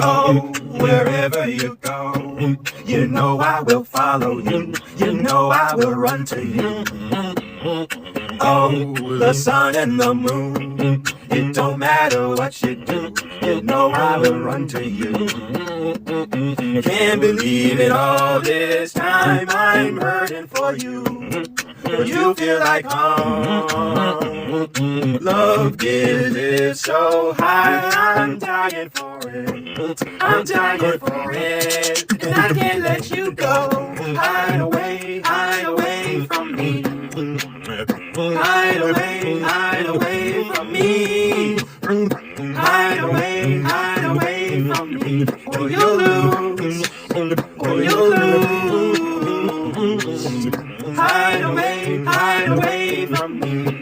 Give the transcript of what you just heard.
Oh, wherever you go, you know I will follow you. You know I will run to you. Oh, the sun and the moon, it don't matter what you do. You know I will run to you. Can't believe it, all this time I'm hurting for you. You feel like home. Love is so high, I'm dying for it. I'm dying for it, and I can't let you go. Hide away from me. Hide away from me.